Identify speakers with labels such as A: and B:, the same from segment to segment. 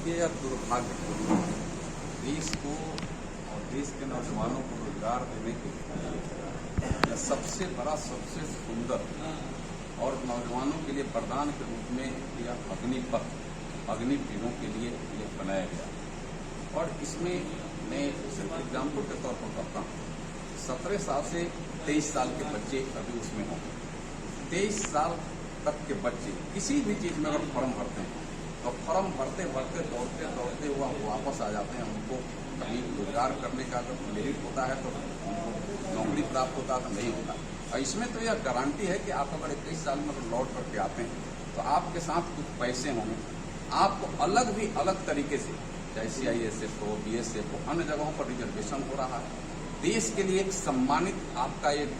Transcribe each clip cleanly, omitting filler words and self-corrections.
A: देखिए, यह दुर्भाग्यपूर्ण है। देश को और देश के नौजवानों को रोजगार देने के लिए यह सबसे बड़ा, सबसे सुंदर और नौजवानों के लिए वरदान के रूप में यह अग्निपथ, अग्निवीरों के लिए यह बनाया गया। और इसमें मैं सिर्फ एग्जाम्पल के तौर पर करता हूँ। 17 साल से 23 साल के बच्चे अभी उसमें होंगे। 23 साल तक के बच्चे किसी भी चीज में अगर फॉर्म भरते हैं तो फॉर्म भरते भरते दौड़ते दौड़ते वो वापस आ जाते हैं। उनको कहीं रोजगार करने का अगर मेरिट होता है तो उनको नौकरी प्राप्त होता है तो नहीं होता। और इसमें तो यह गारंटी है कि आप अगर 21 साल में अगर लौट करके आते हैं तो आपके साथ कुछ पैसे होंगे। आपको अलग तरीके से, चाहे CISF हो, BSF हो, अन्य जगहों पर रिजर्वेशन हो रहा है। देश के लिए एक सम्मानित आपका एक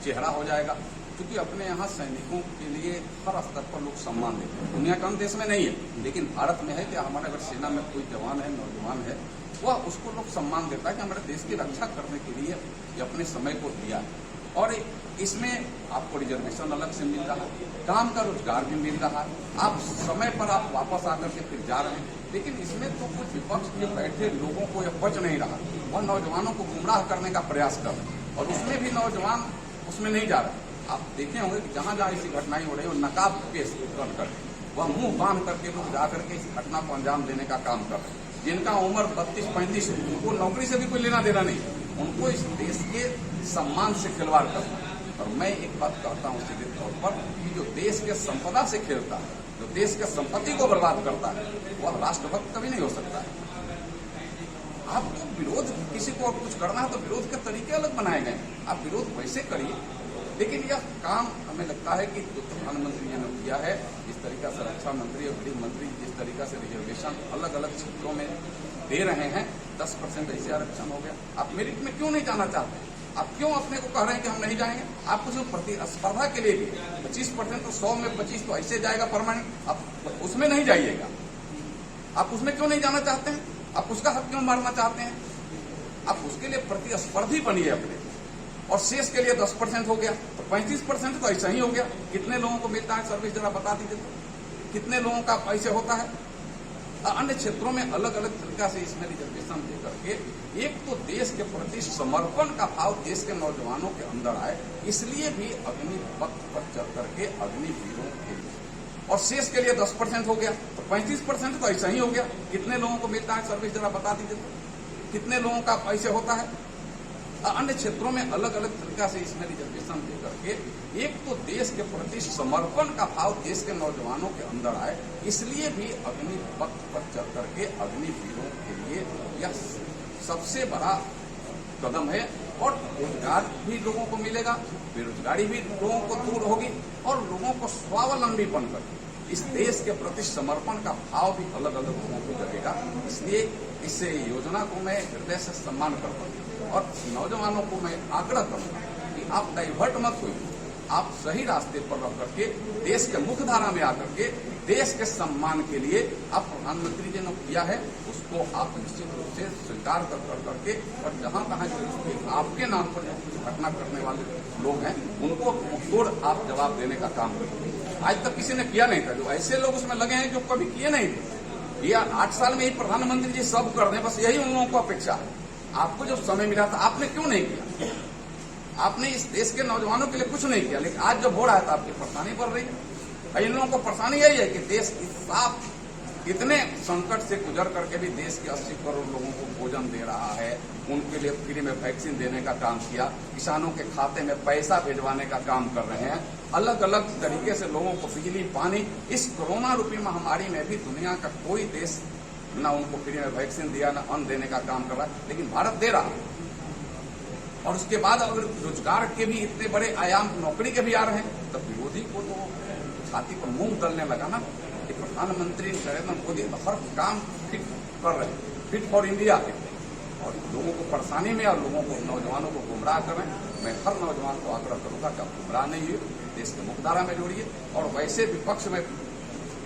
A: चेहरा हो जाएगा, क्योंकि अपने यहाँ सैनिकों के लिए हर स्तर पर लोग सम्मान देते हैं। दुनिया के अन्य देश में नहीं है, लेकिन भारत में है कि हमारे अगर सेना में कोई जवान है, नौजवान है, वह उसको लोग सम्मान देता है कि हमारे देश की रक्षा करने के लिए ये अपने समय को दिया है। और इसमें आपको रिजर्वेशन अलग से मिल रहा है, काम का रोजगार भी मिल रहा है, आप समय पर आप वापस आकर के फिर जा रहे हैं। लेकिन इसमें तो कुछ विपक्ष के बैठे लोगों को यह बच नहीं रहा और नौजवानों को गुमराह करने का प्रयास कर रहे हैं। और उसमें भी नौजवान उसमें नहीं जा रहे। आप देखे होंगे कि जहां जहां ऐसी घटनाएं हो रही है, नकाब पेश कर वह मुंह बांध करके लोग जाकर के इस घटना को अंजाम देने का काम कर रहे हैं। जिनका उम्र 32-35 है, उनको नौकरी से भी कोई लेना देना नहीं, उनको इस देश के सम्मान से खिलवाड़ करना है। और मैं एक बात कहता हूँ सीधे तौर पर कि जो देश के संपदा से खेलता है, जो देश के संपत्ति को बर्बाद करता है, वह राष्ट्रभक्त कभी नहीं हो सकता है। आपको विरोध, किसी को कुछ करना है तो विरोध के तरीके अलग बनाए गए हैं, आप विरोध वैसे करिए। लेकिन यह काम हमें लगता है कि जो प्रधानमंत्री जी ने किया है, जिस तरीका से रक्षा मंत्री और गृह मंत्री जिस तरीका से रिजर्वेशन अलग अलग क्षेत्रों में दे रहे हैं, 10% ऐसे आरक्षण हो गया। आप मेरिट में क्यों नहीं जाना चाहते? आप क्यों अपने को कह रहे हैं कि हम नहीं जाएंगे? आपको जो प्रतिस्पर्धा के लिए भी 25% तो 100 में 25 तो ऐसे जाएगा परमानेंट, आप उसमें नहीं जाइएगा। आप उसमें क्यों नहीं जाना चाहते हैं? आप उसका हक क्यों मारना चाहते हैं? आप उसके लिए प्रतिस्पर्धी बनिए अपने, और शेष के लिए 10% हो गया तो 35% तो ऐसा ही हो गया। कितने लोगों को मिलता है सर्विस, जरा बता दीजिए तो कितने लोगों का पैसे होता है? अन्य क्षेत्रों में अलग अलग तरीका से इसमें रिजर्वेशन दे करके एक तो देश के प्रति समर्पण का भाव देश के नौजवानों के अंदर आए, इसलिए भी अग्निपथ पर चल करके अग्निवीरों के लिए, और शेष के लिए 10% हो गया तो 35% तो ऐसा ही हो गया। कितने लोगों को मिलता है सर्विस, जरा बता दीजिए तो कितने लोगों का पैसे होता है? अन्य क्षेत्रों में अलग अलग तरीका से इसमें रिजर्वेशन दे करके एक तो देश के प्रति समर्पण का भाव देश के नौजवानों के अंदर आए, इसलिए भी अग्निपथ पर चल करके अग्निवीरों के लिए यह सबसे बड़ा कदम है। और रोजगार भी लोगों को मिलेगा, बेरोजगारी भी लोगों को दूर होगी, और लोगों को स्वावलंबी बनकर इस देश के प्रति समर्पण का भाव भी अलग अलग लोगों को जगेगा। इसलिए इस योजना को मैं हृदय से सम्मान करता हूँ और नौजवानों को मैं आग्रह करूंगा कि आप डाइवर्ट मत होइए, आप सही रास्ते पर रह करके देश के मुख्य धारा में आकर के देश के सम्मान के लिए आप प्रधानमंत्री जी ने किया है उसको आप निश्चित रूप से स्वीकार कर करके, और जहां तहां आपके नाम पर जो कुछ घटना करने वाले लोग हैं उनको तोड़ आप जवाब देने का काम करेंगे। आज तक किसी ने किया नहीं था, जो ऐसे लोग उसमें लगे हैं जो कभी किए नहीं थे। ये 8 साल में ही प्रधानमंत्री जी सब कर दें, बस यही उन लोगों को अपेक्षा है। आपको जो समय मिला था आपने क्यों नहीं किया? आपने इस देश के नौजवानों के लिए कुछ नहीं किया, लेकिन आज जब हो रहा है तो आपकी परेशानी बढ़ रही है। इन लोगों को परेशानी यही है कि देश साफ इतने संकट से गुजर करके भी देश के 80 करोड़ लोगों को भोजन दे रहा है, उनके लिए फ्री में वैक्सीन देने का काम किया, किसानों के खाते में पैसा भिजवाने का काम कर रहे हैं, अलग अलग तरीके से लोगों को बिजली पानी, इस कोरोना रूपी महामारी में भी दुनिया का कोई देश ना उनको फ्री में वैक्सीन दिया, ना अन्न देने का काम कर रहा है, लेकिन भारत दे रहा है। और उसके बाद अगर रोजगार के भी इतने बड़े आयाम नौकरी के भी आ रहे हैं, तब विरोधी को तो छाती पर मूंग दलने लगा ना कि प्रधानमंत्री नरेंद्र मोदी हर काम फिट कर रहे हैं, फिट फॉर इंडिया के, और लोगों को परेशानी में और लोगों को, नौजवानों को गुमराह कर रहे हैं। मैं हर नौजवान को आग्रह करूंगा कि आप गुमराह नहीं हुए, देश के मुख्यधारा में जोड़िए। और वैसे विपक्ष में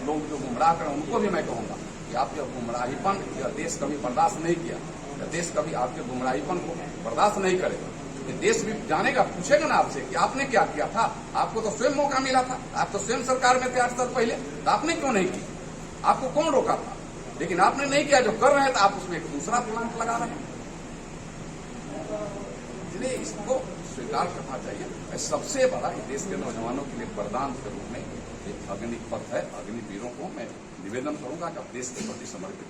A: लोग जो गुमराह करें उनको भी मैं कहूंगा कि आप यह गुमराहीपन, यह देश कभी बर्दाश्त नहीं किया, यह देश कभी आपके गुमराहीपन को बर्दाश्त नहीं करेगा। क्योंकि देश भी जानेगा, पूछेगा ना आपसे कि आपने क्या किया था, आपको तो स्वयं मौका मिला था, आप तो स्वयं सरकार में थे 8 साल पहले, तो आपने क्यों नहीं किया? आपको कौन रोका था? लेकिन आपने नहीं किया। जो कर रहे हैं तो आप उसमें एक दूसरा प्लांट लगा रहे हैं। इसलिए इसको स्वीकार करना चाहिए। सबसे बड़ा देश के नौजवानों के लिए वरदान के रूप में एक अग्निपथ है। अग्निवीरों को मैं निवेदन करूंगा कि आप देश के प्रति समर्पित